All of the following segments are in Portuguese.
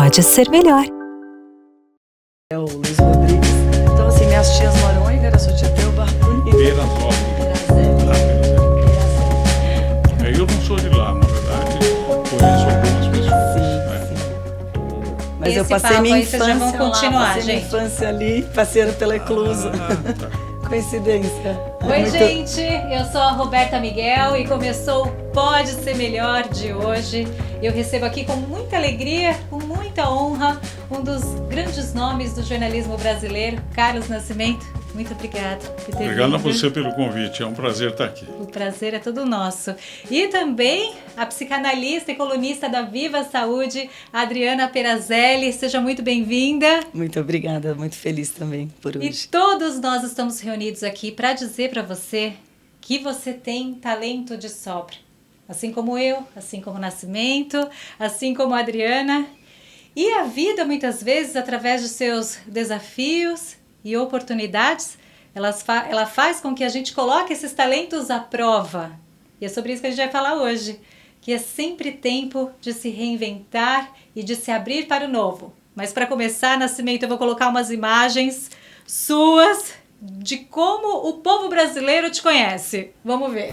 pode ser melhor. É o Luiz Rodrigues. Então, assim, minhas tias moram aí, Guaraçu-Tietê, Barra Bonita. Eu não sou de lá, na verdade. Conheço algumas pessoas. Mas Esse eu passei papo minha aí vocês já infância vão continuar, lá, passei minha gente. infância ali, passeando pela Eclusa. Tá. Coincidência. Oi, Muito- gente, eu sou a Roberta Miguel e começou o Pode Ser Melhor de hoje. Eu recebo aqui com muita alegria, com muita honra, um dos grandes nomes do jornalismo brasileiro, Carlos Nascimento. Muito obrigada por ter Obrigado a vindo. você pelo convite, é um prazer estar aqui. O prazer é todo nosso. E também a psicanalista e colunista da Viva Saúde, Adriana Perazelli. Seja muito bem-vinda. Muito obrigada, muito feliz também por E hoje. todos nós estamos reunidos aqui para dizer para você que você tem talento de sobra. Assim como eu, assim como o Nascimento, assim como a Adriana. E a vida, muitas vezes, através de seus desafios e oportunidades, ela faz com que a gente coloque esses talentos à prova. E é sobre isso que a gente vai falar hoje. Que é sempre tempo de se reinventar e de se abrir para o novo. Mas para começar, Nascimento, eu vou colocar umas imagens suas de como o povo brasileiro te conhece. Vamos ver.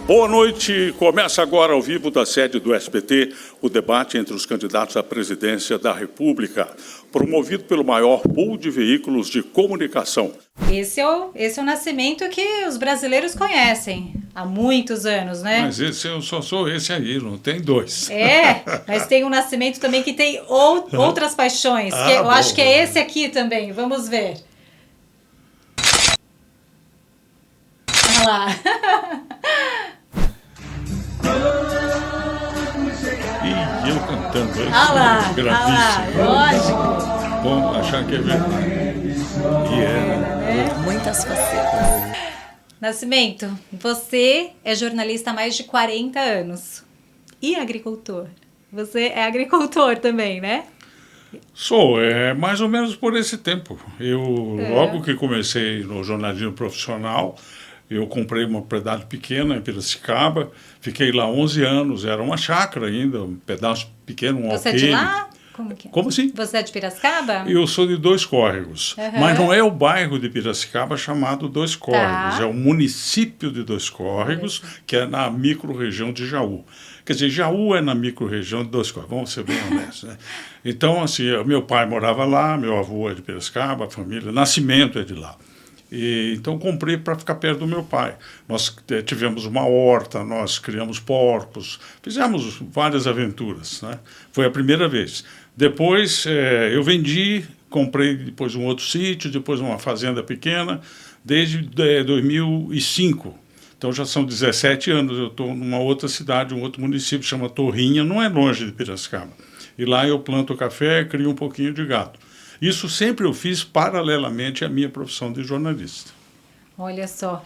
Boa noite, começa agora ao vivo da sede do SBT o debate entre os candidatos à presidência da República, promovido pelo maior pool de veículos de comunicação. Esse é o Nascimento que os brasileiros conhecem há muitos anos, né? Mas esse eu só sou esse aí, não tem dois. É, mas tem um Nascimento também que tem outras paixões. Que eu bom, acho que é bom. esse aqui também. Vamos ver. Olha lá. E eu cantando, Olha lá. gravíssimo. Lógico. Bom, achar que é verdade. E é. Muitas facetas. Nascimento, você é jornalista há mais de 40 anos. E agricultor? Você é agricultor também, né? Sou, é mais ou menos por esse tempo. Logo que comecei no jornalismo profissional, eu comprei uma propriedade pequena em Piracicaba, fiquei lá 11 anos, era uma chácara ainda, um pedaço pequeno, um Você é alqueire. de lá? Como que é? Como assim? Você é de Piracicaba? Eu sou de Dois Córregos, Aham. mas não é o bairro de Piracicaba chamado Dois Córregos, Tá. é o município de Dois Córregos, que é na micro-região de Jaú. Quer dizer, Jaú é na micro-região de Dois Córregos, vamos ser bem honestos, né? Então, assim, meu pai morava lá, meu avô é de Piracicaba, a família, Nascimento é de lá. Então, comprei para ficar perto do meu pai. Nós tivemos uma horta, nós criamos porcos, fizemos várias aventuras, né? Foi a primeira vez. Depois, eu vendi, comprei depois um outro sítio, depois uma fazenda pequena, desde 2005. Então, já são 17 anos. Eu estou numa outra cidade, um outro município, chama Torrinha, não é longe de Piracicaba. E lá eu planto café e crio um pouquinho de gado. Isso sempre eu fiz paralelamente à minha profissão de jornalista. Olha só.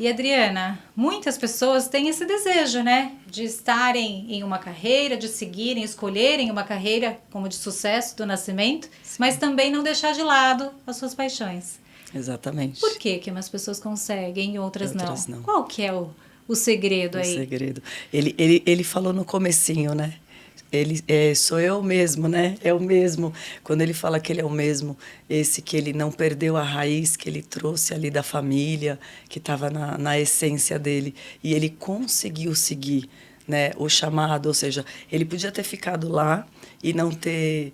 E Adriana, muitas pessoas têm esse desejo, né? De estarem em uma carreira, de seguirem, escolherem uma carreira como de sucesso do Nascimento, mas também não deixar de lado as suas paixões. Exatamente. Por que que umas pessoas conseguem e outras Outras não? não. Qual que é o segredo O aí? segredo. Ele falou no comecinho, né? Sou eu mesmo, né? É o mesmo. Quando ele fala que ele é o mesmo, esse que ele não perdeu a raiz que ele trouxe ali da família, que estava na essência dele, e ele conseguiu seguir, né, o chamado, ou seja, ele podia ter ficado lá e não ter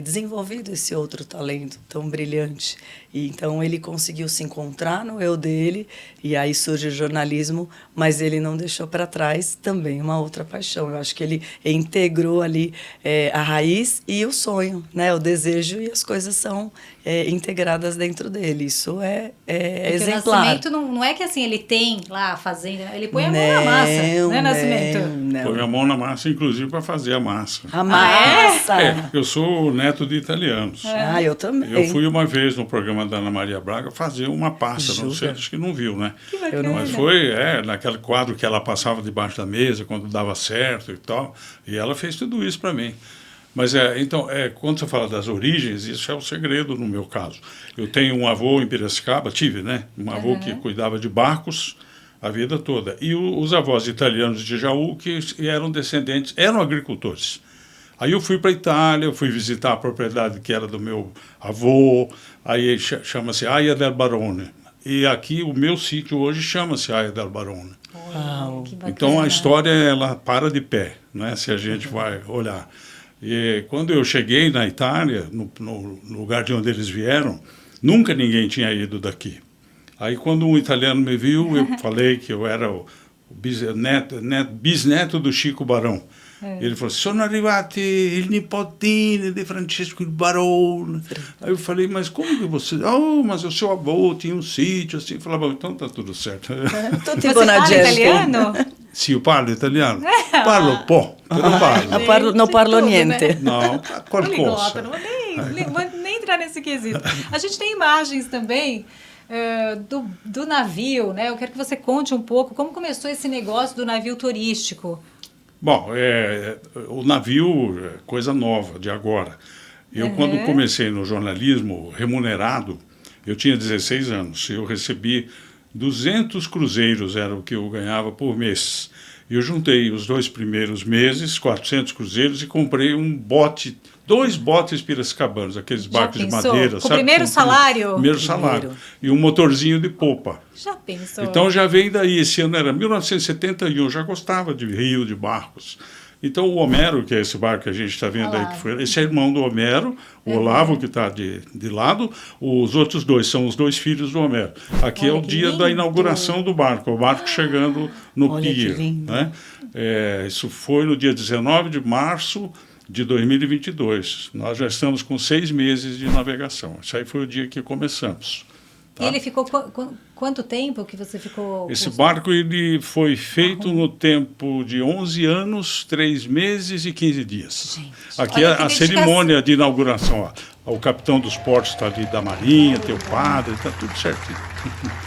desenvolvido esse outro talento tão brilhante. E então ele conseguiu se encontrar no eu dele, e aí surge o jornalismo, mas ele não deixou para trás também uma outra paixão. Eu acho que ele integrou ali a raiz e o sonho, né, o desejo, e as coisas são integradas dentro dele. Isso é Porque exemplar. o Nascimento não é que assim ele tem lá a fazenda, ele põe a mão na massa, né, Nascimento? Não. Põe a mão na massa, inclusive, para fazer a massa. A massa. Eu sou neto de italianos. Ah, eu também. Eu fui uma vez no programa da Ana Maria Braga fazer uma pasta, não sei, Jura? acho que não viu, né? Que bacana. Mas foi naquele quadro que ela passava debaixo da mesa, quando dava certo e tal, e ela fez tudo isso para mim. Mas, então, quando você fala das origens, isso é o segredo no meu caso. Eu tenho um avô em Piracicaba, tive, né? Um avô que cuidava de barcos a vida toda. E os avós italianos de Jaú, que eram descendentes, eram agricultores. Aí eu fui para a Itália, eu fui visitar a propriedade que era do meu avô, aí chama-se Aia del Barone. E aqui o meu sítio hoje chama-se Aia del Barone. Uau. Que bacana. Então a história ela para de pé, né? Se a gente vai olhar. E quando eu cheguei na Itália, no lugar de onde eles vieram, nunca ninguém tinha ido daqui. Aí quando um italiano me viu, eu falei que eu era o bisneto do Chico Barão. Ele falou, sono arrivati il nipotino di Francesco il Barone. Aí eu falei, mas como que você... Oh, mas o seu avô tinha um sítio assim. Eu falava, então tá tudo certo. Tutti Você buona fala gente. italiano? Sì, io parlo italiano. Parlo un po', però parlo. Não parlo tudo, niente. né? No, Poliglota, qualcosa. não vou nem entrar nesse quesito. A gente tem imagens também do navio, né? Eu quero que você conte um pouco como começou esse negócio do navio turístico. Bom, o navio é coisa nova, de agora. Eu, quando comecei no jornalismo remunerado, eu tinha 16 anos. Eu recebi 200 cruzeiros, era o que eu ganhava por mês. Eu juntei os 2 primeiros meses, 400 cruzeiros, e comprei dois botes piracicabanos, aqueles barcos de madeira. Com o primeiro salário? Primeiro salário. E um motorzinho de popa. Já pensou? Então já veio daí, esse ano era 1971, eu já gostava de rio, de barcos. Então o Homero, que é esse barco que a gente está vendo aí, esse é irmão do Homero, o Olavo, que está de lado, os outros 2 são os 2 filhos do Homero. Aqui é o dia da inauguração do barco, o barco chegando no pier. Né? Isso foi no dia 19 de março de 2022. Nós já estamos com 6 meses de navegação. Isso aí foi o dia que começamos. Tá? E ele ficou... Quanto tempo que você ficou... Esse barco ele foi feito no tempo de 11 anos, 3 meses e 15 dias. Gente, aqui é a cerimônia de inauguração. Ó. O capitão dos portos está ali da Marinha, tem o padre, está tudo certinho.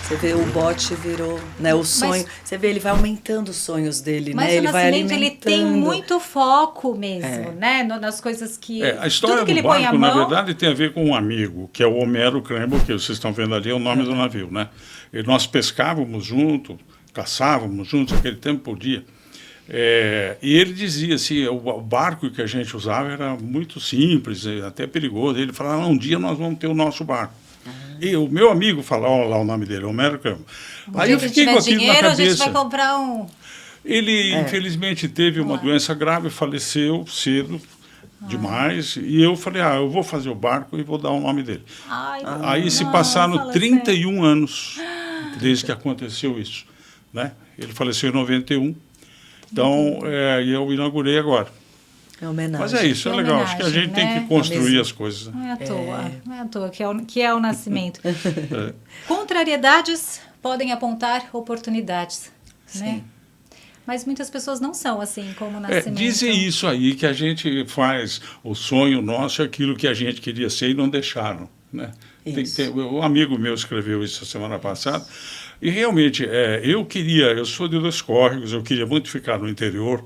Você vê, o bote virou, né, o sonho. Você vê, ele vai aumentando os sonhos dele, mas né? Ele vai Nascimento, alimentando. ele tem muito foco mesmo, né? Nas coisas que... A história tudo que do ele põe a barco, mão... na verdade, tem a ver com um amigo, que é o Homero Crembo, que vocês estão vendo ali, é o nome do navio, né? E nós pescávamos junto, caçávamos juntos, aquele tempo por dia. E ele dizia assim, o barco que a gente usava era muito simples, até perigoso. Ele falava, um dia nós vamos ter o nosso barco. E o meu amigo falava, olha lá o nome dele, Homero Crembo. Aí eu fiquei com aquilo na cabeça. A gente vai comprar um... Ele, infelizmente, teve uma doença grave, faleceu cedo demais. E eu falei, eu vou fazer o barco e vou dar o nome dele. Aí se passaram 31 anos desde que aconteceu isso. Né? Ele faleceu em 91. Então, eu inaugurei agora. É homenagem. Mas é isso, é legal. Acho que a gente tem que construir as coisas. Não é à toa, não é à toa que é o nascimento. Contrariedades podem apontar oportunidades, né? Mas muitas pessoas não são assim como o nascimento. Dizem isso aí, que a gente faz o sonho nosso, aquilo que a gente queria ser e não deixaram. Né? Um amigo meu escreveu isso a semana passada. E realmente, eu sou de 2 córregos, eu queria muito ficar no interior.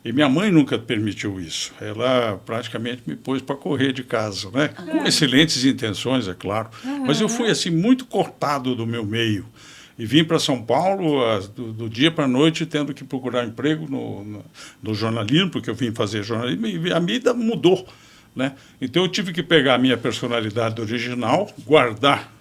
E minha mãe nunca permitiu isso. Ela praticamente me pôs para correr de casa, né? Com excelentes intenções, é claro. Mas eu fui assim muito cortado do meu meio. E vim para São Paulo do dia para a noite tendo que procurar emprego no jornalismo, porque eu vim fazer jornalismo e a vida mudou. Né? Então eu tive que pegar a minha personalidade original, guardar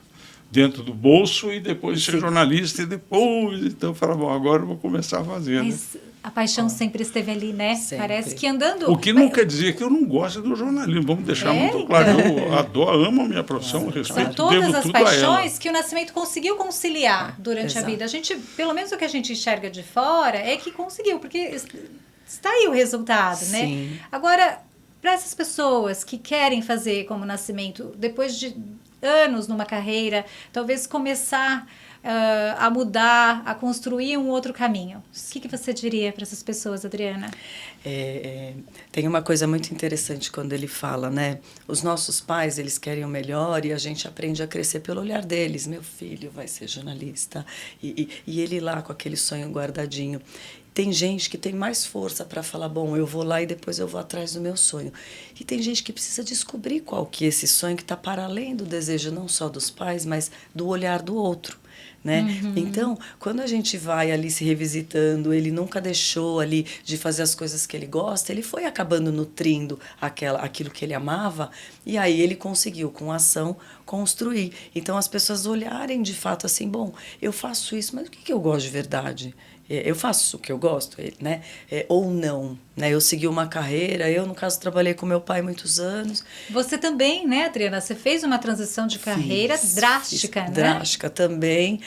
dentro do bolso e depois ser jornalista. E depois, então eu falava, bom, agora eu vou começar a fazer. Mas a paixão sempre esteve ali, né? Sempre. Parece que andando... O que não quer dizer que eu não gosto do jornalismo, vamos deixar muito claro. Eu amo a minha profissão, respeito, São todas devo as tudo a ela. paixões que o Nascimento conseguiu conciliar durante a vida. A gente, pelo menos o que a gente enxerga de fora, é que conseguiu, porque está aí o resultado, né? Sim. Agora, para essas pessoas que querem fazer como Nascimento, depois de anos numa carreira, talvez começar a mudar, a construir um outro caminho. O que você diria para essas pessoas, Adriana? Tem uma coisa muito interessante quando ele fala, né? Os nossos pais, eles querem o melhor e a gente aprende a crescer pelo olhar deles. Meu filho vai ser jornalista. E ele lá com aquele sonho guardadinho. tem gente que tem mais força para falar, bom, eu vou lá e depois eu vou atrás do meu sonho. E tem gente que precisa descobrir qual que é esse sonho que está para além do desejo não só dos pais, mas do olhar do outro. Né? Então, quando a gente vai ali se revisitando, ele nunca deixou ali de fazer as coisas que ele gosta, ele foi acabando nutrindo aquilo que ele amava, e aí ele conseguiu, com ação, construir. Então, as pessoas olharem de fato assim, bom, eu faço isso, mas o que eu gosto de verdade? Eu faço o que eu gosto, né? Ou não, né? Eu segui uma carreira, eu, no caso, trabalhei com meu pai muitos anos. Você também, né, Adriana? Você fez uma transição de carreira drástica, né? Drástica também.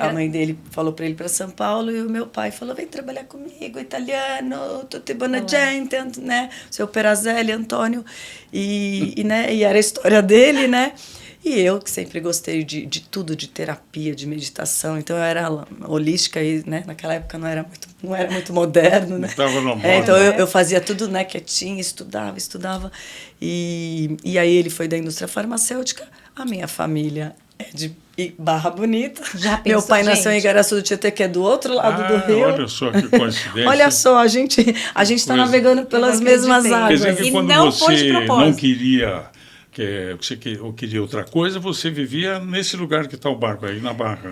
A mãe dele falou para ele para São Paulo e o meu pai falou, vem trabalhar comigo, italiano, tutti buona gente, né? Seu Perazelli, Antônio. Né? E era a história dele, né? E eu, que sempre gostei de tudo, de terapia, de meditação, então eu era holística e, né, naquela época não era muito moderno, né? Estava na moda. Então eu fazia tudo, né, quietinha, estudava. E aí ele foi da indústria farmacêutica, a minha família é de Barra Bonita. Já pensou, meu pai gente? nasceu em Igaraçu do Tietê, que é do outro lado do rio. Olha só que coincidência. Olha só, a gente está navegando pelas mesmas águas. Quer dizer que quando não foi de você propósito. não queria... eu queria outra coisa, você vivia nesse lugar que está o barco aí, na Barra.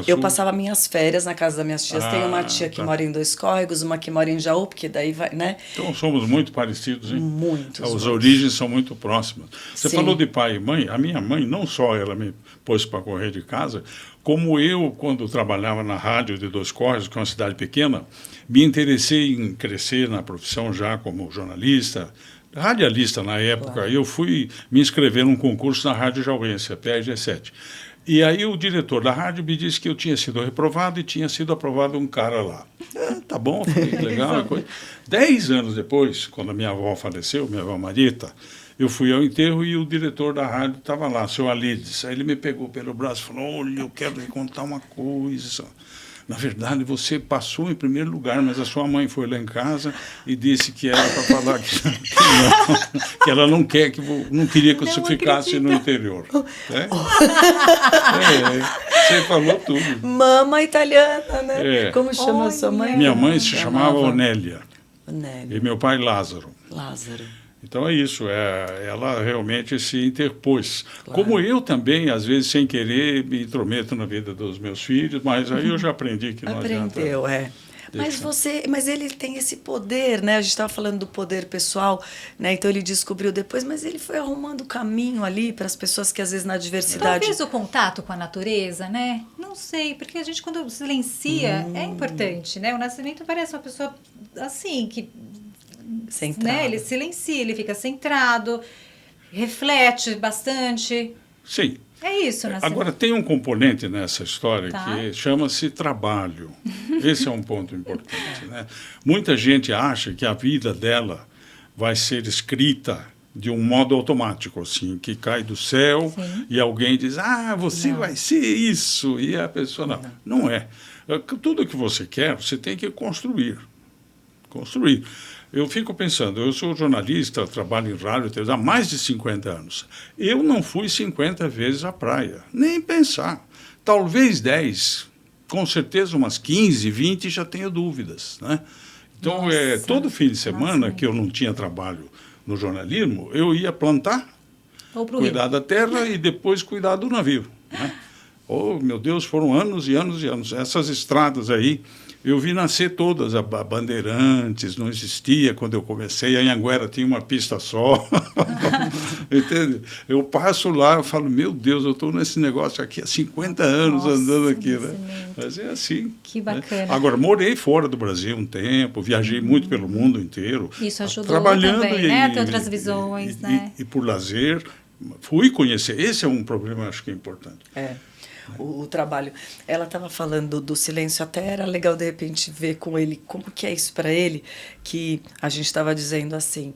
Eu passava minhas férias na casa das minhas tias. Tem uma tia que mora em Dois Córregos, uma que mora em Jaú, porque daí vai, né? Então somos muito parecidos, hein? Muitos. As origens são muito próximas. Você Sim. falou de pai e mãe. A minha mãe, não só ela me pôs para correr de casa, como eu, quando trabalhava na rádio de Dois Córregos, que é uma cidade pequena, me interessei em crescer na profissão já como jornalista, radialista na época. Claro. Eu fui me inscrever num concurso na Rádio Jauense, a PRG7. E aí o diretor da rádio me disse que eu tinha sido reprovado e tinha sido aprovado um cara lá. Tá bom, falei, legal. Coisa. 10 anos depois, quando a minha avó faleceu, minha avó Marita, eu fui ao enterro e o diretor da rádio estava lá, seu Alides. Aí ele me pegou pelo braço e falou, olha, eu quero lhe contar uma coisa. Na verdade, você passou em primeiro lugar, mas a sua mãe foi lá em casa e disse que era para falar que ela não queria que você ficasse no interior. Você falou tudo. Mama italiana, né? Como chama a sua mãe? Minha mãe se chamava Onélia. Onélia. E meu pai Lázaro. Lázaro. Então é isso, ela realmente se interpôs. Claro. Como eu também, às vezes, sem querer, me intrometo na vida dos meus filhos, mas aí eu já aprendi que não adianta. Aprendeu, Mas ele tem esse poder, né? A gente estava falando do poder pessoal, né? Então ele descobriu depois, mas ele foi arrumando caminho ali para as pessoas que às vezes na diversidade... Talvez o contato com a natureza, né? Não sei, porque a gente quando silencia é importante, né? O Nascimento parece uma pessoa assim, que... Né? Ele silencia, ele fica centrado, reflete bastante. Sim. É isso, Nascimento. Agora, tem um componente nessa história que chama-se trabalho. Esse é um ponto importante. Né? Muita gente acha que a vida dela vai ser escrita de um modo automático, assim, que cai do céu. Sim. E alguém diz, você vai ser isso. E a pessoa, não é. Tudo que você quer, você tem que construir. Eu fico pensando, eu sou jornalista, trabalho em rádio há mais de 50 anos. Eu não fui 50 vezes à praia, nem pensar. Talvez 10, com certeza umas 15, 20 já tenho dúvidas. Né? Então, todo fim de semana que eu não tinha trabalho no jornalismo, eu ia plantar, cuidar da terra e depois cuidar do navio. Né? Oh, meu Deus, foram anos e anos e anos. Essas estradas aí, eu vi nascer todas, a Bandeirantes não existia quando eu comecei, a Anhanguera tinha uma pista só, entende? Eu passo lá, eu falo, meu Deus, eu estou nesse negócio aqui há 50 anos andando aqui, né? Mas é assim. Que bacana. Né? Agora, morei fora do Brasil um tempo, viajei muito pelo mundo inteiro. Isso ajudou trabalhando também, né? A ter outras visões, né? E por lazer, fui conhecer, esse é um problema, acho que é importante. O trabalho. Ela estava falando do silêncio, até era legal de repente ver com ele como que é isso para ele, que a gente estava dizendo assim,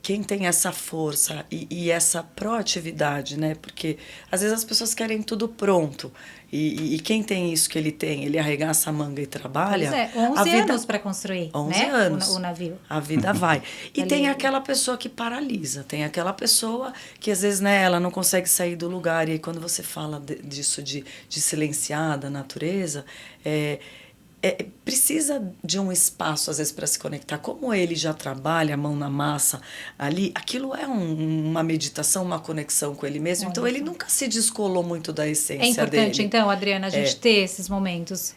quem tem essa força e essa proatividade, né? Porque às vezes as pessoas querem tudo pronto e quem tem isso que ele tem, ele arregaça a manga e trabalha. Pois 11 anos para construir, 11 né? anos. O navio. A vida vai. E tem aquela pessoa que paralisa, tem aquela pessoa que às vezes, né, ela não consegue sair do lugar. E aí, quando você fala disso de silenciar da natureza, precisa de um espaço, às vezes, para se conectar. Como ele já trabalha a mão na massa ali, aquilo é uma meditação, uma conexão com ele mesmo. Então, ele nunca se descolou muito da essência dele. É importante, então, Adriana, a gente ter esses momentos.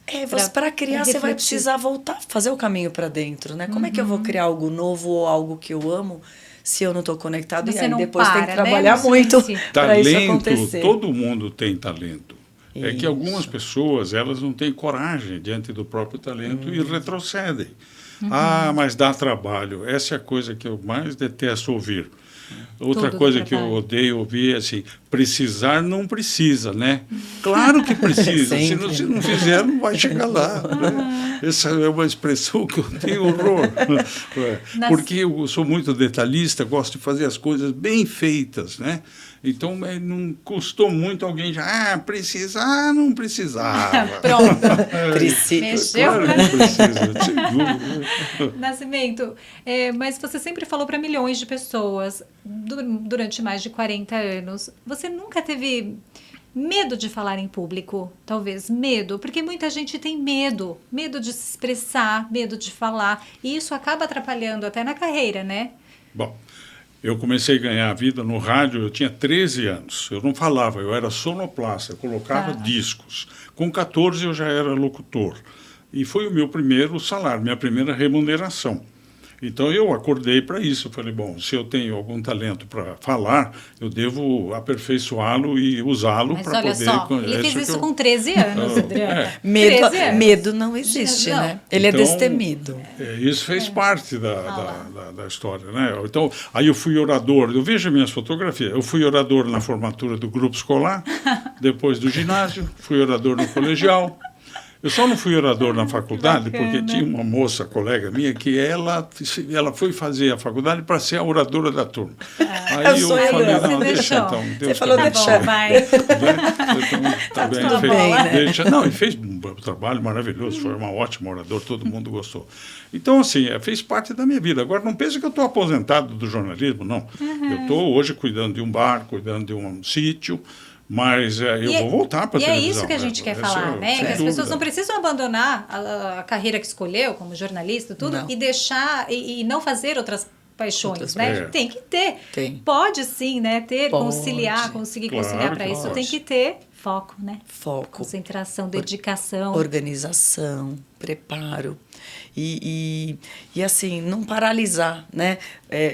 Para criar, você vai precisar voltar, fazer o caminho para dentro, né? Como é que eu vou criar algo novo ou algo que eu amo se eu não estou conectado? Você e aí não depois para, tem que trabalhar né? muito para isso acontecer. Todo mundo tem talento. É que algumas pessoas, elas não têm coragem diante do próprio talento e retrocedem. Mas dá trabalho. Essa é a coisa que eu mais detesto ouvir. Outra coisa que eu odeio ouvir é assim, precisar não precisa, né? Claro que precisa, se não fizer não vai chegar lá. Né? Essa é uma expressão que eu tenho horror. Porque eu sou muito detalhista, gosto de fazer as coisas bem feitas, né? Então, não custou muito alguém já, não precisava. Pronto. Mexeu, claro, não precisa. Nascimento, mas você sempre falou para milhões de pessoas durante mais de 40 anos. Você nunca teve medo de falar em público? Talvez medo, porque muita gente tem medo de se expressar, medo de falar, e isso acaba atrapalhando até na carreira, né? Bom, eu comecei a ganhar a vida no rádio, eu tinha 13 anos. Eu não falava, eu era sonoplasta, eu colocava discos. Com 14 eu já era locutor. E foi o meu primeiro salário, minha primeira remuneração. Então eu acordei para isso. Eu falei, bom, se eu tenho algum talento para falar, eu devo aperfeiçoá-lo e usá-lo para poder... Mas olha só, ele fez isso com 13 anos, Adriana. Medo não existe, né? Ele então, é destemido. Isso fez parte da história, né? Então, aí eu fui orador, eu vejo minhas fotografias, eu fui orador na formatura do grupo escolar, depois do ginásio, fui orador no colegial. Eu só não fui orador na faculdade porque tinha uma moça, colega minha, que ela foi fazer a faculdade para ser a oradora da turma. Aí eu falei, não, deixa então. Você falou, deixa. Vai. Tá bem, tudo bem, né? Deixa. Não, e fez um trabalho maravilhoso, foi uma ótima oradora, todo mundo gostou. Então, assim, fez parte da minha vida. Agora, não pense que eu estou aposentado do jornalismo, não. Eu estou hoje cuidando de um bar, cuidando de um sítio, mas eu vou voltar para a televisão. E é isso que a gente quer falar, né? Que as pessoas não precisam abandonar a carreira que escolheu, como jornalista, tudo, e deixar, e não fazer outras paixões, né? Tem que ter. Pode sim, né? Conseguir conciliar para isso, tem que ter foco, né? Foco. Concentração, dedicação. Organização, preparo. E assim, não paralisar, né?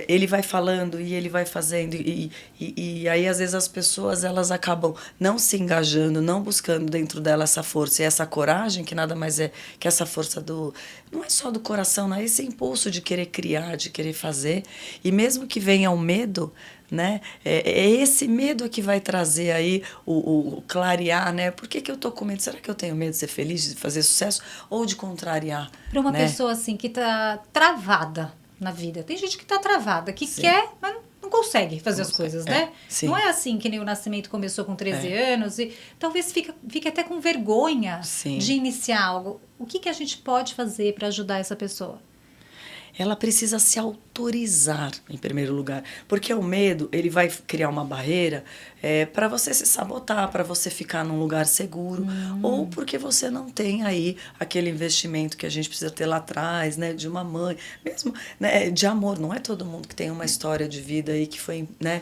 Ele vai falando e ele vai fazendo. E aí, às vezes, as pessoas elas acabam não se engajando, não buscando dentro dela essa força e essa coragem, que nada mais é que essa força não é só do coração, não é esse impulso de querer criar, de querer fazer. E mesmo que venha o medo, né? É esse medo que vai trazer aí o clarear, né? Por que eu tô com medo? Será que eu tenho medo de ser feliz, de fazer sucesso ou de contrariar? Para uma pessoa assim que tá travada na vida. Tem gente que tá travada, que quer, mas não consegue fazer as coisas, né? Sim. Não é assim que nem o Nascimento começou com 13 anos e talvez fique até com vergonha de iniciar algo. O que a gente pode fazer para ajudar essa pessoa? Ela precisa se autorizar, em primeiro lugar. Porque o medo, ele vai criar uma barreira para você se sabotar, para você ficar num lugar seguro, ou porque você não tem aí aquele investimento que a gente precisa ter lá atrás, né, de uma mãe, mesmo, né, de amor. Não é todo mundo que tem uma história de vida aí que foi, né,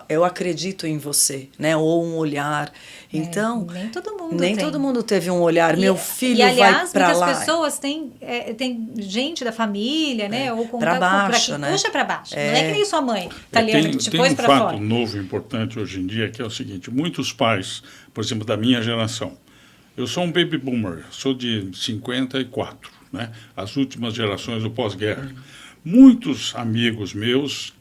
eu acredito em você, né, ou um olhar. Então, nem todo mundo teve um olhar. Meu filho vai para lá. E, aliás, muitas pessoas têm gente da família, né, ou para baixo, né? Puxa para baixo. Não é que nem sua mãe italiana que te pôs para fora. Tem um fato novo importante hoje em dia, que é o seguinte: muitos pais, por exemplo, da minha geração, eu sou um baby boomer, sou de 54, né? As últimas gerações do pós-guerra. Muitos amigos meus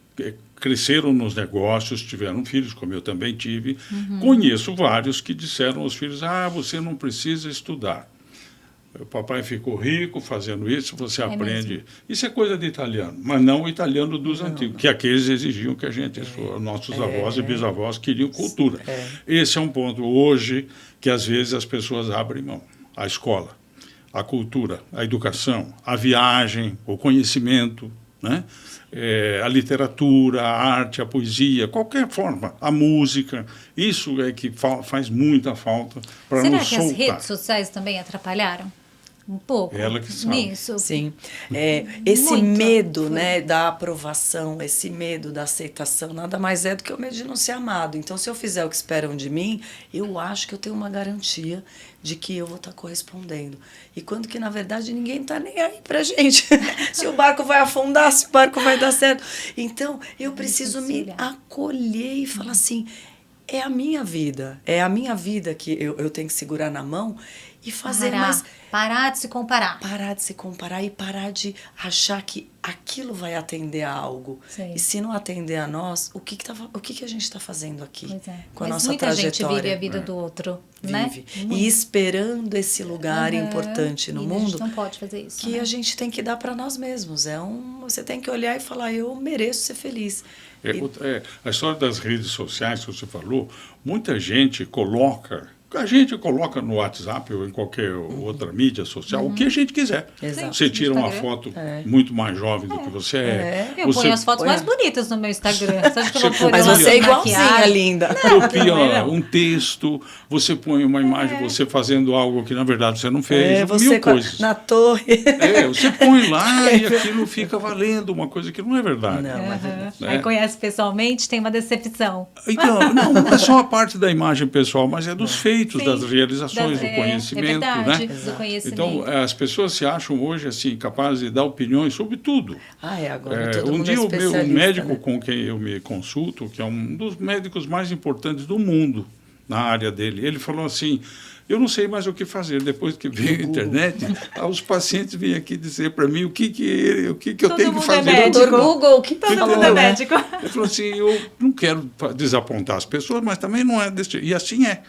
cresceram nos negócios, tiveram filhos, como eu também tive. Conheço vários que disseram aos filhos: você não precisa estudar. O papai ficou rico fazendo isso, você aprende. Mesmo. Isso é coisa de italiano, mas não o italiano dos antigos, que aqueles exigiam que a gente, nossos avós e bisavós queriam cultura. Esse é um ponto hoje que às vezes as pessoas abrem mão. A escola, a cultura, a educação, a viagem, o conhecimento, né? A literatura, a arte, a poesia, qualquer forma, a música, isso é que faz muita falta para nos soltar. Será que as redes sociais também atrapalharam? Um pouco. Ela que sabe. Nisso. Sim. Esse Muito. medo, né, da aprovação, esse medo da aceitação, nada mais é do que o medo de não ser amado. Então, se eu fizer o que esperam de mim, eu acho que eu tenho uma garantia de que eu vou estar correspondendo. E quando que, na verdade, ninguém está nem aí pra gente. Se o barco vai afundar, se o barco vai dar certo. Então, eu preciso me acolher e falar assim, é a minha vida que eu tenho que segurar na mão e fazer mais... Parar de se comparar. Parar de se comparar e parar de achar que aquilo vai atender a algo. Sim. E se não atender a nós, o que a gente está fazendo aqui? Pois é. Com a Mas nossa muita trajetória. gente vive a vida do outro, né? Vive. E esperando esse lugar importante no E mundo. a gente não pode fazer isso. Que a gente tem que dar para nós mesmos. Você tem que olhar e falar, eu mereço ser feliz. A história das redes sociais que você falou, muita gente coloca... A gente coloca no WhatsApp ou em qualquer outra mídia social o que a gente quiser. Exato. Você tira uma Instagram. foto muito mais jovem do que você é. Eu ponho as fotos mais bonitas no meu Instagram. Você acha que eu vou pôr Mas ela você é sem igualzinha, maquiagem? linda. Copia um texto, você põe uma imagem, você fazendo algo que na verdade você não fez, Você mil coisas. na torre. Você põe lá e aquilo fica valendo, uma coisa que não é verdade. Não, é verdade. Né? Aí conhece pessoalmente, tem uma decepção. Então, não é só a parte da imagem pessoal, mas é dos feitos, Sim. das realizações, do conhecimento, é verdade, né? do conhecimento. Então, as pessoas se acham hoje assim capazes de dar opiniões sobre tudo. Agora todo mundo dia o especialista, médico né? com quem eu me consulto, que é um dos médicos mais importantes do mundo na área dele, ele falou assim: eu não sei mais o que fazer. Depois que veio a internet, os pacientes vêm aqui dizer para mim o que eu tenho que fazer. Médico. Google, o que Todo falou, mundo é né? médico. Ele falou assim: eu não quero desapontar as pessoas, mas também não é desse jeito. E assim é.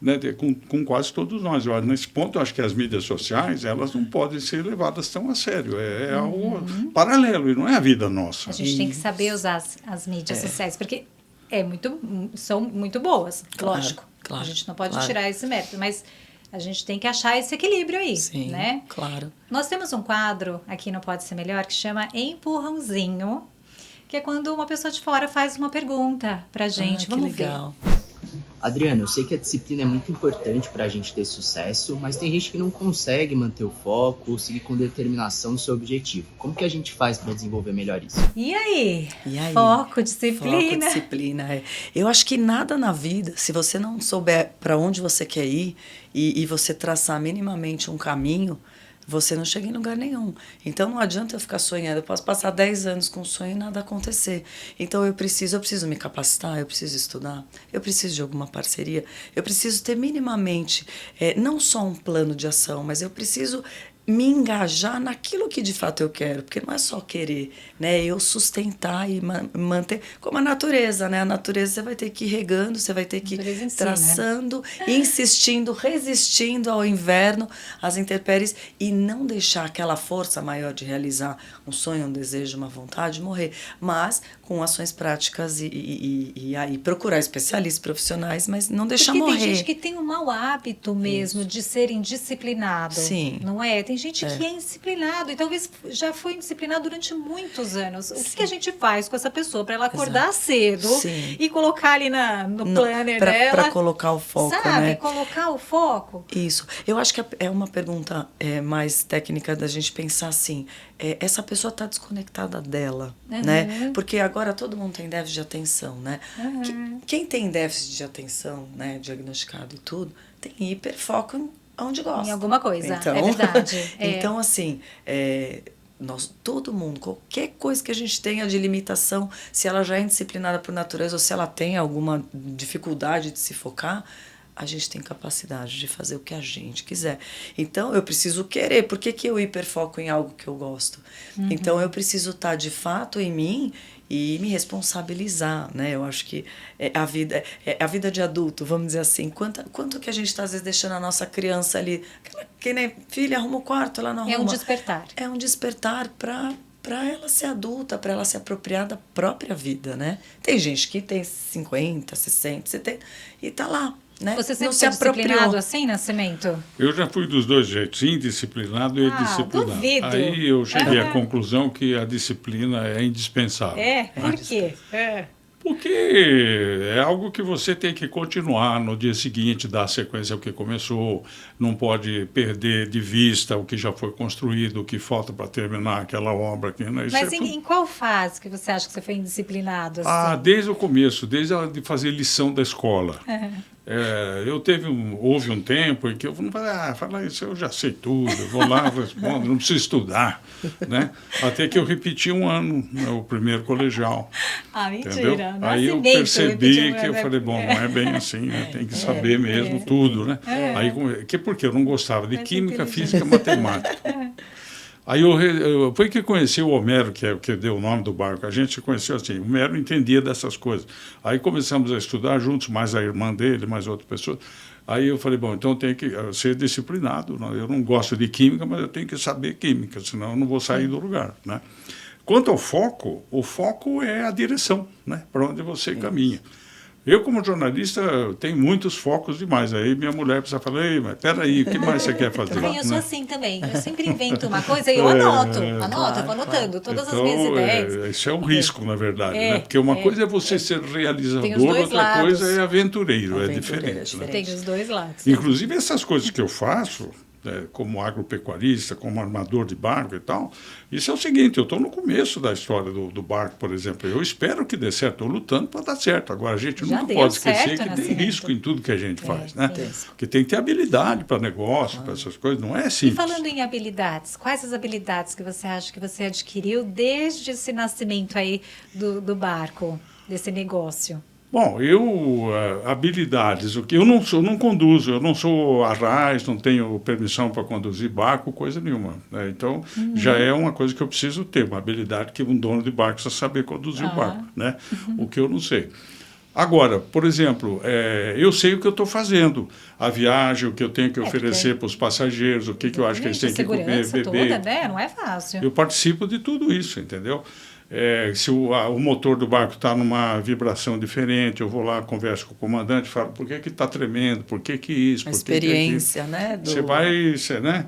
Né, com quase todos nós. Nesse ponto, eu acho que as mídias sociais elas não podem ser levadas tão a sério. É algo paralelo, e não é a vida nossa. A gente tem que saber usar as mídias sociais, porque são muito boas, Claro, lógico. claro, A gente não pode claro. tirar esse mérito, mas a gente tem que achar esse equilíbrio aí, Sim, né? claro. Nós temos um quadro aqui no Pode Ser Melhor que chama Empurrãozinho, que é quando uma pessoa de fora faz uma pergunta pra gente. Que Vamos legal. Adriana, eu sei que a disciplina é muito importante para a gente ter sucesso, mas tem gente que não consegue manter o foco ou seguir com determinação no seu objetivo. Como que a gente faz para desenvolver melhor isso? E aí? E aí? Foco, disciplina. Foco, disciplina. Eu acho que nada na vida, se você não souber para onde você quer ir e você traçar minimamente um caminho, você não chega em lugar nenhum. Então não adianta eu ficar sonhando. Eu posso passar 10 anos com um sonho e nada acontecer. Então eu preciso me capacitar, eu preciso estudar, eu preciso de alguma parceria, eu preciso ter minimamente, não só um plano de ação, mas eu preciso me engajar naquilo que de fato eu quero, porque não é só querer, né? Eu sustentar e manter, como a natureza, né? A natureza você vai ter que ir regando, você vai ter que ir traçando, insistindo, resistindo ao inverno, às intempéries, e não deixar aquela força maior de realizar um sonho, um desejo, uma vontade morrer, mas com ações práticas e aí procurar especialistas profissionais, mas não deixar porque morrer. Tem gente que tem um mau hábito mesmo de ser indisciplinado. Sim. Não é? Tem gente que é indisciplinado e talvez já foi indisciplinado durante muitos anos. O que a gente faz com essa pessoa para ela acordar cedo e colocar ali no planner dela? Para colocar o foco, sabe? né? Colocar o foco. Isso. Eu acho que é uma pergunta mais técnica da gente pensar assim, essa pessoa está desconectada dela, né? Porque agora todo mundo tem déficit de atenção, né? Quem tem déficit de atenção, né, diagnosticado e tudo, tem hiperfoco onde gosta. Em alguma coisa, então, é verdade. Então, assim, todo mundo, qualquer coisa que a gente tenha de limitação, se ela já é indisciplinada por natureza ou se ela tem alguma dificuldade de se focar, a gente tem capacidade de fazer o que a gente quiser. Então, eu preciso querer. Por que eu hiperfoco em algo que eu gosto? Então, eu preciso estar de fato em mim e me responsabilizar, né? Eu acho que a vida de adulto, vamos dizer assim, quanto que a gente está, às vezes, deixando a nossa criança ali, que nem filha, arruma o quarto, ela não arruma. É um despertar. É um despertar para ela ser adulta, para ela se apropriar da própria vida, né? Tem gente que tem 50, 60, 70 e tá lá, né? Você sempre não se foi apropriou. disciplinado assim, Nascimento? Eu já fui dos dois jeitos, indisciplinado e disciplinado. Duvido. Aí eu cheguei à conclusão que a disciplina é indispensável. Por quê? Porque é algo que você tem que continuar no dia seguinte, dar sequência ao que começou, não pode perder de vista o que já foi construído, o que falta para terminar aquela obra. Né? Mas em qual fase que você acha que você foi indisciplinado? Assim? Desde o começo, desde a de fazer lição da escola. Houve um tempo em que eu falei, isso eu já sei tudo, eu vou lá, respondo, não preciso estudar, né? Até que eu repeti um ano, o primeiro colegial. Mentira. Aí eu percebi que eu falei, bom, não é bem assim, né? Tem que saber mesmo tudo, né? Aí, porque eu não gostava de química, física, matemática. Aí foi que conheci o Homero, que deu o nome do barco. A gente se conheceu assim, o Homero entendia dessas coisas. Aí começamos a estudar juntos, mais a irmã dele, mais outra pessoa. Aí eu falei, bom, então eu tenho que ser disciplinado. Eu não gosto de química, mas eu tenho que saber química, senão eu não vou sair do lugar, né? Quanto ao foco, o foco é a direção, né? Para onde você caminha. Eu, como jornalista, tenho muitos focos demais. Aí minha mulher precisa falar, ei, mas peraí, o que mais você quer fazer? Eu sou assim também. Eu sempre invento uma coisa e eu anoto, eu vou anotando todas as minhas ideias. Isso é um risco, na verdade, né? Porque uma coisa é você ser realizador, outra coisa é aventureiro, é diferente. Né? Tem os dois lados. Inclusive, essas coisas que eu faço, como agropecuarista, como armador de barco e tal, isso é o seguinte, eu estou no começo da história do barco, por exemplo. Eu espero que dê certo, estou lutando para dar certo. Agora, a gente nunca pode esquecer que tem risco em tudo que a gente faz, né? Porque tem que ter habilidade para negócio, para essas coisas, não é simples. E falando em habilidades, quais as habilidades que você acha que você adquiriu desde esse nascimento aí do barco, desse negócio? Bom, habilidades, eu não conduzo, eu não sou arrais, não tenho permissão para conduzir barco, coisa nenhuma. Né? Então, já é uma coisa que eu preciso ter, uma habilidade que um dono de barco precisa saber conduzir o barco, né? O que eu não sei. Agora, por exemplo, eu sei o que eu estou fazendo, a viagem, o que eu tenho que oferecer para os passageiros, o que eu acho que eles têm que comer, beber. Toda, né? Não é fácil. Eu participo de tudo isso, entendeu? Se o motor do barco está numa vibração diferente, eu vou lá, converso com o comandante, falo por que está tremendo, por que isso, a experiência, né? Você vai, né?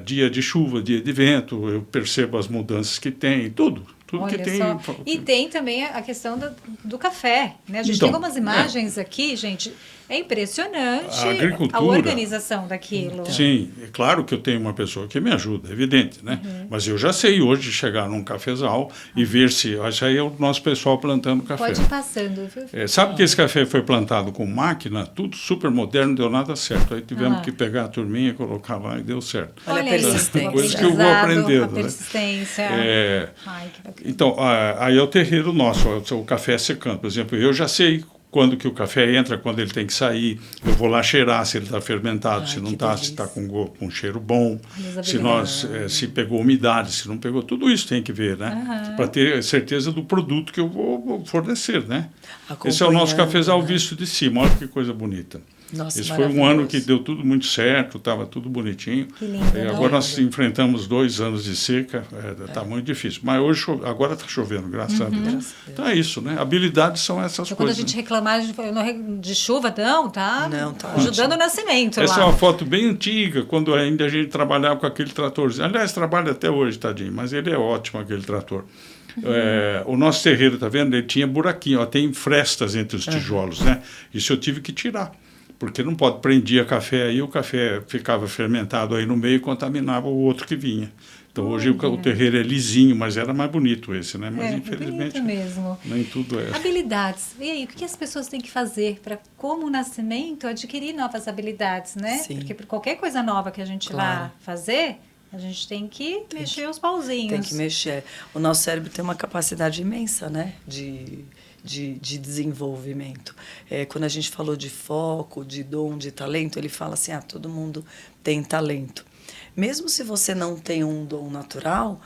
Dia de chuva, dia de vento, eu percebo as mudanças que tem, tudo Olha que tem. Só. E tem também a questão do café, né? A gente tem algumas imagens aqui, gente. É impressionante a organização daquilo. Sim, é claro que eu tenho uma pessoa que me ajuda, é evidente, né? Mas eu já sei hoje chegar num cafezal e ver se... Isso aí é o nosso pessoal plantando café. Pode ir passando. Sabe que esse café foi plantado com máquina, tudo super moderno, não deu nada certo. Aí tivemos que pegar a turminha, colocar lá e deu certo. Olha a persistência. Coisas que eu vou aprendendo. A persistência. Né? Ai, que bacana. Então, aí é o terreiro nosso, o café secando. Por exemplo, eu já sei quando que o café entra, quando ele tem que sair. Eu vou lá cheirar se ele está fermentado, se não está, se está com cheiro bom, se pegou umidade, se não pegou. Tudo isso tem que ver, né? Para ter certeza do produto que eu vou fornecer, né? Esse é o nosso cafezal visto de cima. Olha que coisa bonita. Nossa, esse foi um ano que deu tudo muito certo, estava tudo bonitinho. Que lindo, agora nós enfrentamos 2 anos de seca, está muito difícil. Mas hoje, agora está chovendo, graças a Deus. Então é isso, né? Habilidades são essas coisas. Quando a gente reclamar de chuva, não, tá ajudando o nascimento. Essa é uma foto bem antiga, quando ainda a gente trabalhava com aquele tratorzinho. Aliás, trabalha até hoje, tadinho, mas ele é ótimo, aquele trator. O nosso terreiro, tá vendo? Ele tinha buraquinho, tem frestas entre os tijolos, né? Isso eu tive que tirar. Porque não pode, prendia café aí, o café ficava fermentado aí no meio e contaminava o outro que vinha. Então hoje o terreiro é lisinho, mas era mais bonito esse, né? Mas infelizmente mesmo. Nem tudo é. Habilidades. E aí, o que as pessoas têm que fazer para, como nascimento, adquirir novas habilidades, né? Sim. Porque por qualquer coisa nova que a gente vá fazer, a gente tem que mexer os pauzinhos. Tem que mexer. O nosso cérebro tem uma capacidade imensa, né? De desenvolvimento. Quando a gente falou de foco, de dom, de talento, ele fala assim, todo mundo tem talento. Mesmo se você não tem um dom natural,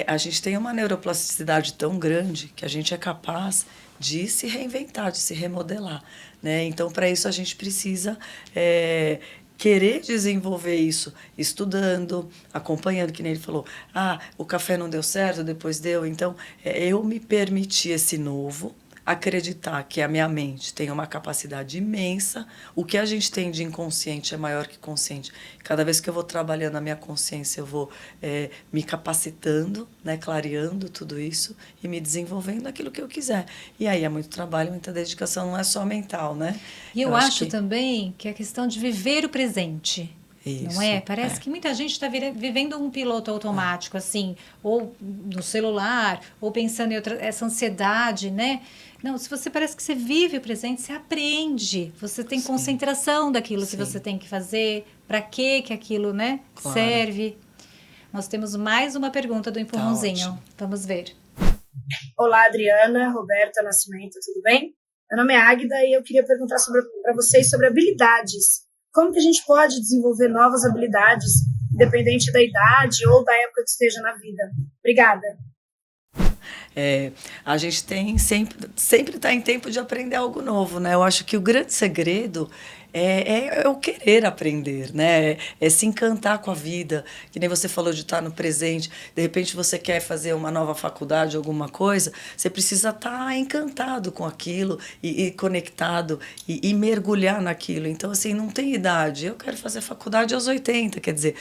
a gente tem uma neuroplasticidade tão grande que a gente é capaz de se reinventar, de se remodelar, né? Então, para isso, a gente precisa querer desenvolver isso, estudando, acompanhando, que nem ele falou, o café não deu certo, depois deu. Então, eu me permiti esse novo, acreditar que a minha mente tem uma capacidade imensa, o que a gente tem de inconsciente é maior que consciente. Cada vez que eu vou trabalhando a minha consciência, eu vou me capacitando, né, clareando tudo isso e me desenvolvendo naquilo que eu quiser. E aí é muito trabalho, muita dedicação, não é só mental, né? E eu acho também que é a questão de viver o presente. Isso, não é? Parece que muita gente está vivendo um piloto automático, assim, ou no celular, ou pensando em essa ansiedade, né? Não, se você parece que você vive o presente, você aprende, você tem concentração daquilo que você tem que fazer, para que aquilo, né, serve. Nós temos mais uma pergunta do Empurrãozinho. Vamos ver. Olá, Adriana, Roberta, Nascimento, tudo bem? Meu nome é Águida e eu queria perguntar para vocês sobre habilidades. Como que a gente pode desenvolver novas habilidades, independente da idade ou da época que esteja na vida? Obrigada. A gente tem sempre está em tempo de aprender algo novo, né? Eu acho que o grande segredo é o querer aprender, né? É se encantar com a vida, que nem você falou de estar no presente. De repente você quer fazer uma nova faculdade, alguma coisa, você precisa estar encantado com aquilo e conectado e mergulhar naquilo. Então, assim, não tem idade. Eu quero fazer faculdade aos 80, quer dizer,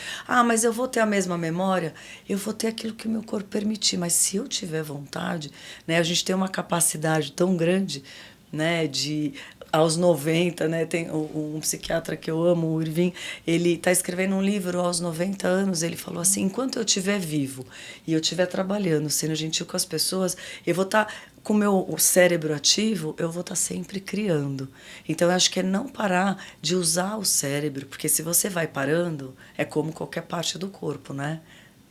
mas eu vou ter a mesma memória? Eu vou ter aquilo que o meu corpo permitir, mas se eu tiver vontade, né? A gente tem uma capacidade tão grande, né, de aos 90, né, tem um psiquiatra que eu amo, o Irving, ele está escrevendo um livro aos 90 anos, ele falou assim, enquanto eu estiver vivo e eu estiver trabalhando, sendo gentil com as pessoas, eu vou estar com o meu cérebro ativo, eu vou estar sempre criando. Então, eu acho que é não parar de usar o cérebro, porque se você vai parando, é como qualquer parte do corpo, né?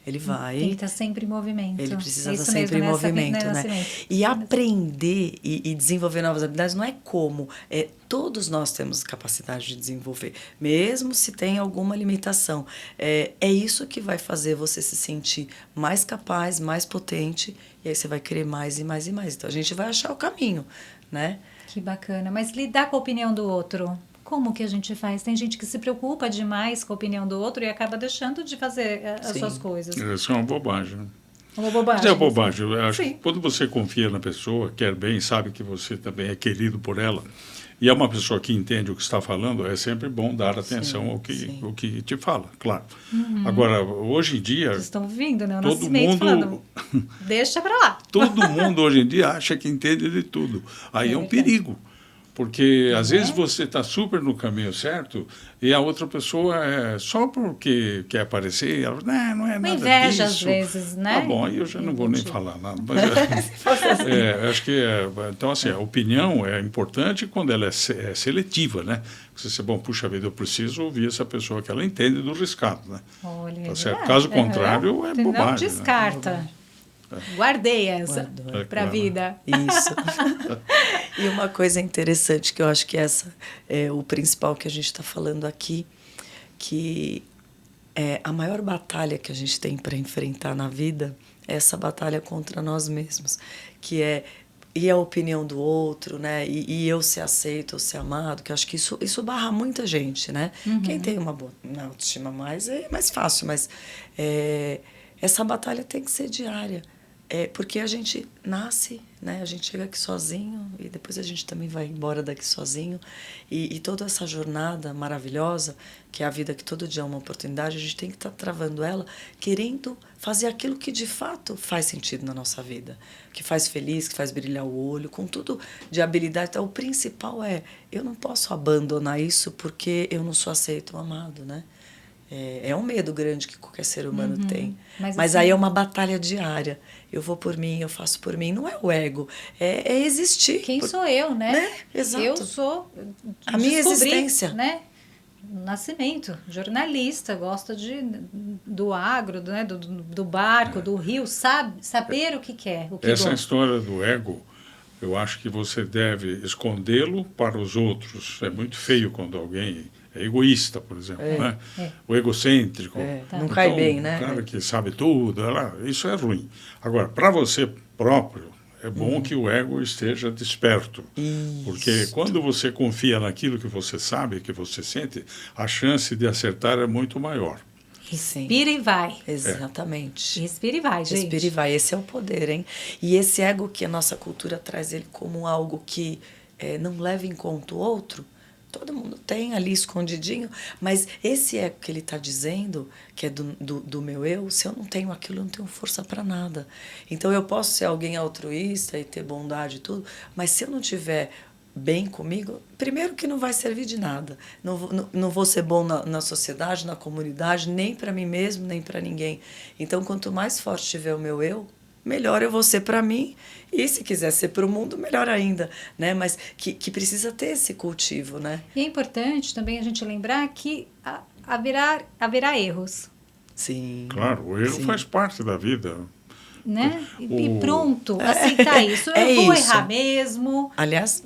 Ele vai... Tem que estar sempre em movimento. Ele precisa estar sempre em movimento, né? E aprender e desenvolver novas habilidades não é como. Todos nós temos capacidade de desenvolver, mesmo se tem alguma limitação. É isso que vai fazer você se sentir mais capaz, mais potente, e aí você vai querer mais e mais e mais. Então, a gente vai achar o caminho, né? Que bacana. Mas lidar com a opinião do outro... Como que a gente faz? Tem gente que se preocupa demais com a opinião do outro e acaba deixando de fazer as suas coisas. Isso é uma bobagem, né? Uma bobagem. Mas é bobagem. Eu acho que quando você confia na pessoa, quer bem, sabe que você também é querido por ela, e é uma pessoa que entende o que está falando, é sempre bom dar atenção ao que te fala, claro. Agora, hoje em dia... Vocês estão vindo, né? O todo Nascimento mundo falando, deixa para lá. Todo mundo hoje em dia acha que entende de tudo. Aí é um perigo. Porque, às vezes, você está super no caminho certo e a outra pessoa, só porque quer aparecer, ela não é nada disso. Uma inveja, às vezes, né? Tá bom, aí eu já não vou nem falar nada. Mas, acho que, então, assim, a opinião é importante quando ela é seletiva, né? Você bom, puxa vida, eu preciso ouvir essa pessoa que ela entende do riscado, né? Olha, tá certo? Caso contrário, é bobagem. Não descarta. Né? Guardei essa para a vida. Isso. E uma coisa interessante que eu acho que essa é o principal que a gente está falando aqui, que a maior batalha que a gente tem para enfrentar na vida é essa batalha contra nós mesmos, que e a opinião do outro, né? E eu ser aceito ou ser amado, que eu acho que isso barra muita gente, né? Quem tem uma boa autoestima mais é mais fácil, mas essa batalha tem que ser diária. Porque a gente nasce, né? A gente chega aqui sozinho e depois a gente também vai embora daqui sozinho. E toda essa jornada maravilhosa, que é a vida que todo dia é uma oportunidade, a gente tem que estar travando ela, querendo fazer aquilo que de fato faz sentido na nossa vida, que faz feliz, que faz brilhar o olho, com tudo de habilidade. Então, o principal eu não posso abandonar isso porque eu não sou aceito ou amado, né? É um medo grande que qualquer ser humano tem. Mas aí é uma batalha diária. Eu vou por mim, eu faço por mim. Não é o ego, é existir. Quem sou eu, né? Exato. Eu sou... A minha existência. Né? Nascimento, jornalista, gosta do agro, né? do barco, do rio, saber o que quer. Essa história do ego, eu acho que você deve escondê-lo para os outros. É muito feio quando alguém... é egoísta, por exemplo, né? O egocêntrico. Não cai bem, né? O cara que sabe tudo, isso é ruim. Agora, para você próprio, é bom que o ego esteja desperto. Isso. Porque quando você confia naquilo que você sabe, que você sente, a chance de acertar é muito maior. Respira e vai. Exatamente. Respira e vai, gente. Respira e vai. Esse é o poder, hein? E esse ego que a nossa cultura traz ele como algo que não leva em conta o outro, todo mundo tem ali escondidinho, mas esse ego que ele está dizendo, que é do meu eu, se eu não tenho aquilo, eu não tenho força para nada. Então eu posso ser alguém altruísta e ter bondade e tudo, mas se eu não tiver bem comigo, primeiro que não vai servir de nada. Não vou ser bom na sociedade, na comunidade, nem para mim mesmo, nem para ninguém. Então, quanto mais forte tiver o meu eu, melhor eu vou ser para mim, e se quiser ser para o mundo, melhor ainda, né? Mas que precisa ter esse cultivo, né? E é importante também a gente lembrar que haverá erros, Sim. Claro, o erro faz parte da vida. Né? E pronto, aceitar isso. Eu vou errar mesmo. Aliás,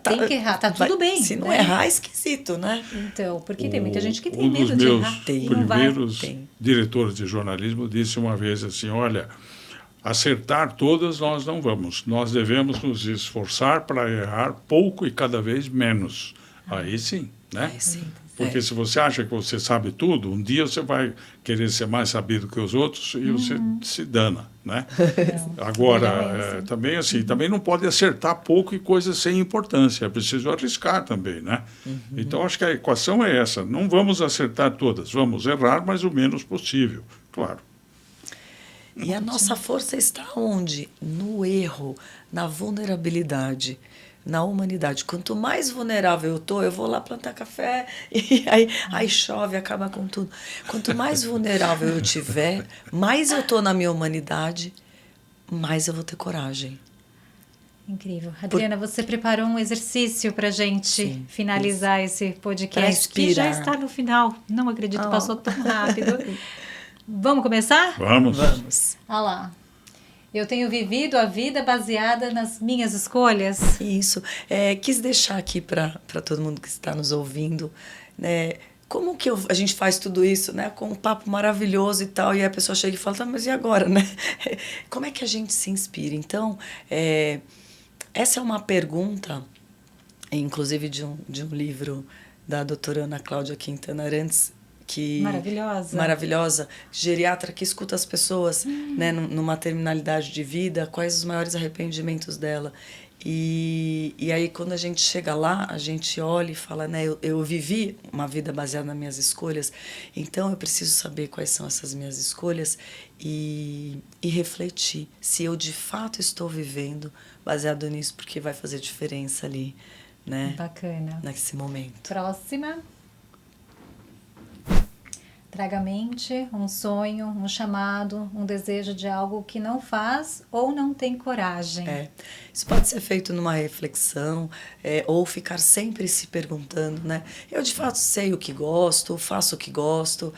tem que errar, tá tudo bem. Se não errar, é esquisito, né? Então, porque tem muita gente que tem medo de errar. Um dos primeiros diretores de jornalismo disse uma vez assim, olha, acertar todas nós não vamos. Nós devemos nos esforçar para errar pouco e cada vez menos. Aí sim, né? Aí sim. Porque se você acha que você sabe tudo, um dia você vai querer ser mais sabido que os outros e você se dana, né? Agora, também assim, também não pode acertar pouco e coisas sem importância. É preciso arriscar também, né? Então, acho que a equação é essa. Não vamos acertar todas, vamos errar, mas o menos possível, claro. E a nossa força está onde? No erro, na vulnerabilidade, na humanidade. Quanto mais vulnerável eu tô, eu vou lá plantar café e aí chove, acaba com tudo. Quanto mais vulnerável eu tiver, mais eu tô na minha humanidade, mais eu vou ter coragem. Incrível. Adriana, você preparou um exercício pra gente finalizar esse podcast, que já está no final. Não acredito, passou tão rápido. Vamos começar? Vamos. Olha lá. Eu tenho vivido a vida baseada nas minhas escolhas. Isso. Quis deixar aqui para todo mundo que está nos ouvindo, né? Como que a gente faz tudo isso, né? Com um papo maravilhoso e tal, e a pessoa chega e fala, tá, mas e agora, né? Como é que a gente se inspira? Então, essa é uma pergunta, inclusive de um livro da doutora Ana Cláudia Quintana Arantes, maravilhosa, geriatra que escuta as pessoas, né, numa terminalidade de vida, quais os maiores arrependimentos dela. E aí, quando a gente chega lá, a gente olha e fala, né, eu vivi uma vida baseada nas minhas escolhas, então eu preciso saber quais são essas minhas escolhas e refletir se eu de fato estou vivendo baseado nisso, porque vai fazer diferença ali, né? Bacana. Nesse momento. Próxima. Traga à mente um sonho, um chamado, um desejo de algo que não faz ou não tem coragem. Isso pode ser feito numa reflexão, ou ficar sempre se perguntando, né? Eu de fato sei o que gosto, faço o que gosto.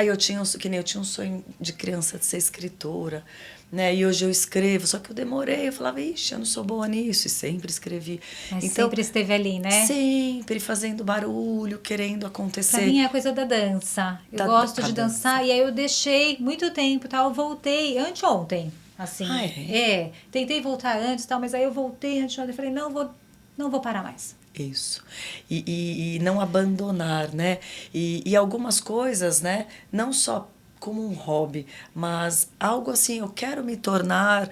Eu tinha um sonho de criança de ser escritora, né? E hoje eu escrevo, só que eu demorei, eu falava, ixi, eu não sou boa nisso, e sempre escrevi. Mas então, sempre esteve ali, né? Sempre fazendo barulho, querendo acontecer. Pra mim é a coisa da dança. Eu gosto de dançar, e aí eu deixei muito tempo, tal, eu voltei anteontem, assim. Tentei voltar antes, tal, mas aí eu voltei anteontem, falei, não vou parar mais. Isso. E não abandonar, né? E algumas coisas, né? Não só como um hobby, mas algo assim, eu quero me tornar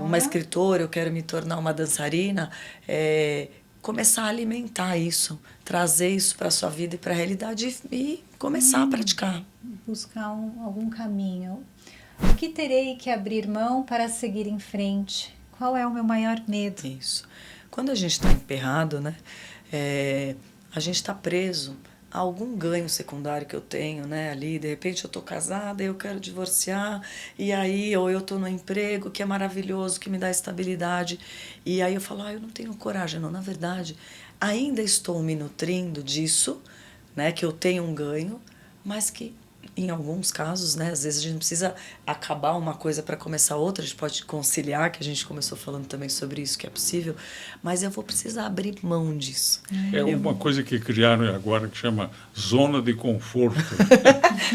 uma escritora, eu quero me tornar uma dançarina, começar a alimentar isso, trazer isso para a sua vida e para a realidade e começar a praticar. Buscar algum caminho. O que terei que abrir mão para seguir em frente? Qual é o meu maior medo? Isso. Quando a gente está emperrado, né, a gente está preso a algum ganho secundário que eu tenho, né, ali, de repente eu tô casada, eu quero divorciar, e aí, ou eu tô no emprego que é maravilhoso, que me dá estabilidade, e aí eu falo, eu não tenho coragem, não, na verdade, ainda estou me nutrindo disso, né, que eu tenho um ganho, mas que em alguns casos, né? Às vezes a gente não precisa acabar uma coisa para começar outra, a gente pode conciliar, que a gente começou falando também sobre isso, que é possível, mas eu vou precisar abrir mão disso. É uma coisa que criaram agora que chama zona de conforto.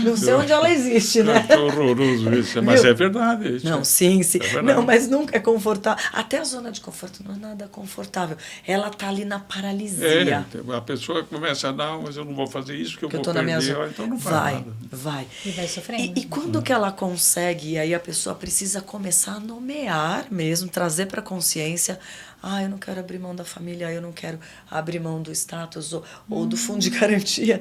Não sei onde ela existe, né? É horroroso isso, mas é verdade. Isso Não, sim. É Não, mas nunca é confortável. Até a zona de conforto não é nada confortável. Ela tá ali na paralisia. A pessoa começa a dar, mas eu não vou fazer isso, que eu vou tô na minha perder. zona. Então não faz nada. Vai. E vai sofrendo. E quando que ela consegue, e aí a pessoa precisa começar a nomear mesmo, trazer para a consciência, eu não quero abrir mão da família, eu não quero abrir mão do status ou do fundo de garantia,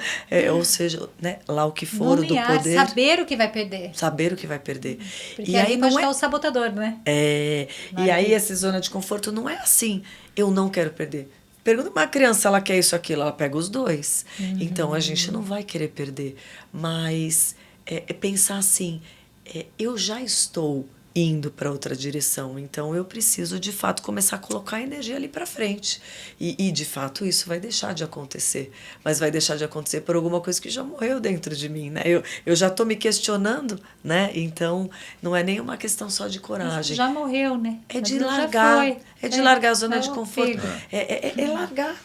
ou seja, né, lá o que for, nomear, do poder. saber o que vai perder. Saber o que vai perder. Porque e aí aí pode não estar o sabotador, né? E aí essa zona de conforto não é assim, eu não quero perder. Pergunta uma criança se ela quer isso, aquilo, ela pega os dois. Então a gente não vai querer perder, mas pensar assim, eu já estou indo para outra direção, então eu preciso de fato começar a colocar a energia ali para frente e de fato isso vai deixar de acontecer, mas vai deixar de acontecer por alguma coisa que já morreu dentro de mim, né? Eu já estou me questionando, né? Então não é nenhuma questão só de coragem, já morreu, né? É de largar, de largar a zona de conforto, é largar.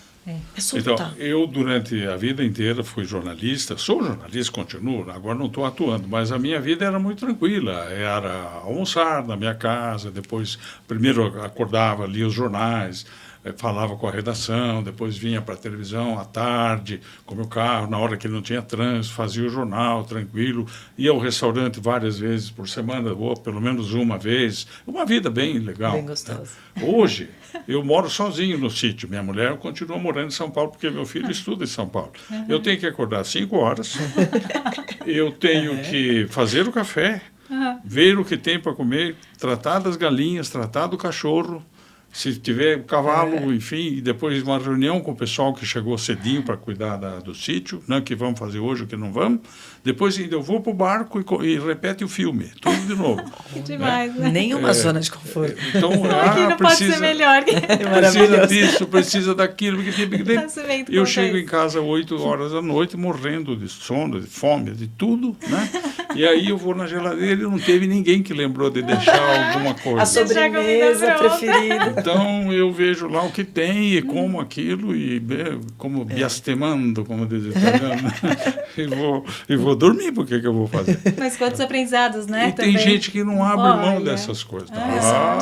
É soltar. Então, eu durante a vida inteira fui jornalista, sou jornalista, continuo, agora não estou atuando, mas a minha vida era muito tranquila, era almoçar na minha casa, depois, primeiro acordava, lia os jornais, falava com a redação, depois vinha para a televisão à tarde, com o meu carro, na hora que não tinha trânsito, fazia o jornal tranquilo, ia ao restaurante várias vezes por semana, ou pelo menos uma vez, uma vida bem legal. Bem gostosa. Hoje, eu moro sozinho no sítio, minha mulher continua morando em São Paulo, porque meu filho estuda em São Paulo. Eu tenho que acordar às 5 horas, eu tenho que fazer o café, ver o que tem para comer, tratar das galinhas, tratar do cachorro, se tiver cavalo, enfim, e depois uma reunião com o pessoal que chegou cedinho para cuidar do sítio, né, que vamos fazer hoje, o que não vamos. Depois ainda eu vou para o barco e repete o filme, tudo de novo. Que demais, né? Nenhuma zona de conforto. Então, aqui não pode ser melhor. Precisa disso, precisa daquilo. Nascimento Eu chego em casa às 8 horas da noite, morrendo de sono, de fome, de tudo, né? E aí eu vou na geladeira e não teve ninguém que lembrou de deixar alguma coisa. A sobremesa preferida. Então eu vejo lá o que tem e como aquilo e como biastemando, como diz o italiano, e vou dormir, porque que eu vou fazer? Mas quantos aprendizados, né? E tem gente que não abre mão dessas coisas.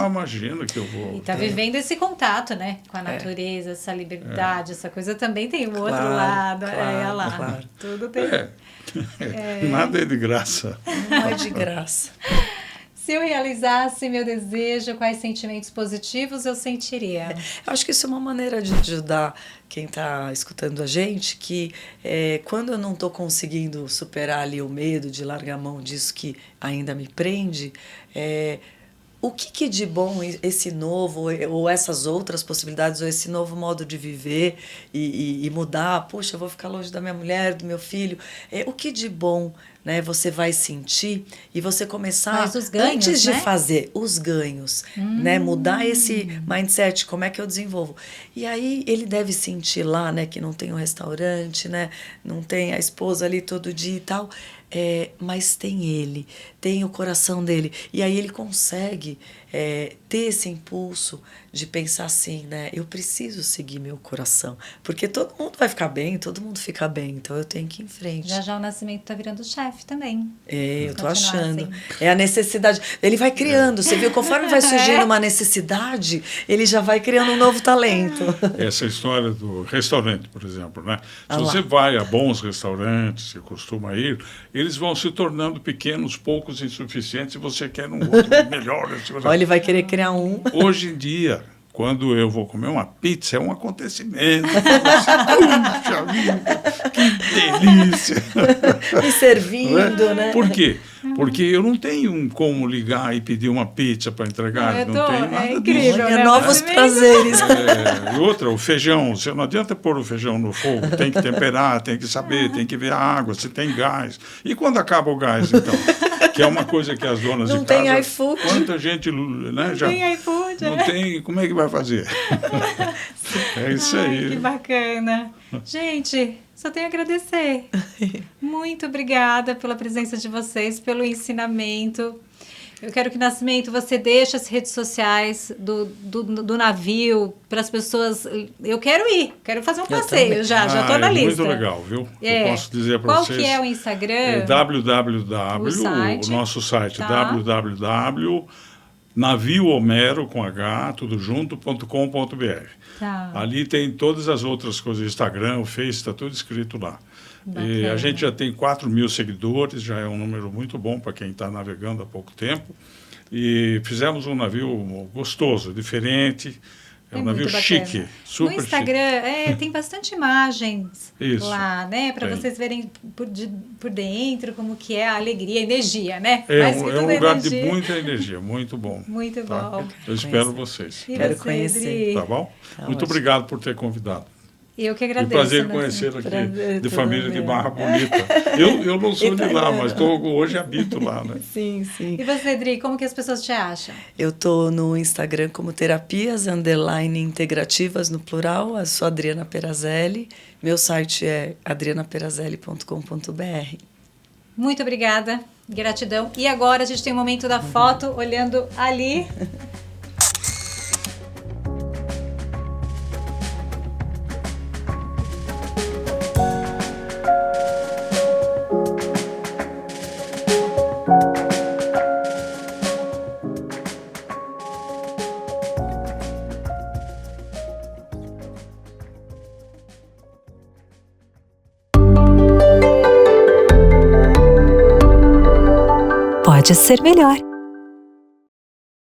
Imagina que eu vou... E tá vivendo esse contato, né? Com a natureza, essa liberdade, essa coisa também tem o outro lado. Olha lá, claro. Tudo tem. Nada é de graça. Não é de graça. Se eu realizasse meu desejo, quais sentimentos positivos eu sentiria? Eu acho que isso é uma maneira de ajudar quem está escutando a gente, que quando eu não estou conseguindo superar ali o medo de largar a mão disso que ainda me prende, o que de bom esse novo, ou essas outras possibilidades, ou esse novo modo de viver e mudar, poxa, eu vou ficar longe da minha mulher, do meu filho, o que de bom, né, você vai sentir e você começar, mas os ganhos, antes de né? fazer os ganhos, né, mudar esse mindset, como é que eu desenvolvo. E aí ele deve sentir lá, né, que não tem um restaurante, né, não tem a esposa ali todo dia e tal, mas tem ele, tem o coração dele. E aí ele consegue ter esse impulso de pensar assim, né? Eu preciso seguir meu coração. Porque todo mundo vai ficar bem, todo mundo fica bem. Então eu tenho que ir em frente. Já o Nascimento tá virando chefe também. Eu tô achando. Assim. É a necessidade. Ele vai criando, você viu? Conforme vai surgindo uma necessidade, ele já vai criando um novo talento. Essa história do restaurante, por exemplo, né? Se você vai a bons restaurantes, você costuma ir, eles vão se tornando pequenos, poucos, insuficientes, e você quer um outro melhor. Olha, ele vai querer criar um. Hoje em dia, quando eu vou comer uma pizza, é um acontecimento. Puxa vida, que delícia! E servindo, né? Por quê? Porque eu não tenho como ligar e pedir uma pizza para entregar. Não tenho nada incrível, disso. né? Novos prazeres. E outra, o feijão. Você não adianta pôr o feijão no fogo. Tem que temperar, tem que saber, tem que ver a água, se tem gás. E quando acaba o gás, então? Que é uma coisa que as donas não de casa... Não tem iFood. Quanta gente... Né, não tem iFood. Não tem... Como é que vai fazer? É isso aí. Que bacana. Gente, Só tenho a agradecer. Muito obrigada pela presença de vocês, pelo ensinamento. Eu quero que, Nascimento, você deixe as redes sociais do navio para as pessoas. Eu quero ir, quero fazer um passeio já estou na lista. Muito legal, viu? Eu posso dizer para vocês. Qual que é o Instagram? É o nosso site, www.naviohomero, com H, tudo junto.com.br. Tá. Ali tem todas as outras coisas, Instagram, o Face, está tudo escrito lá. E a gente já tem 4.000 seguidores, já é um número muito bom para quem está navegando há pouco tempo. E fizemos um navio gostoso, diferente, um navio chique, super no Instagram, tem bastante imagens lá, né? Para vocês verem por dentro como que é a alegria, a energia, né? É um lugar de muita energia, muito bom. Muito bom. Eu espero vocês. Quero conhecer. Tá bom? Muito obrigado por ter convidado. Eu que agradeço. Prazer conhecer aqui, de família de Barra Bonita. Eu não sou de lá, mas hoje habito lá, né? Sim, sim. E você, Adri, como que as pessoas te acham? Eu tô no Instagram como terapias_integrativas no plural, eu sou Adriana Perazelli. Meu site é adrianaperazelli.com.br. Muito obrigada, gratidão. E agora a gente tem o momento da foto, olhando ali. Pode ser melhor.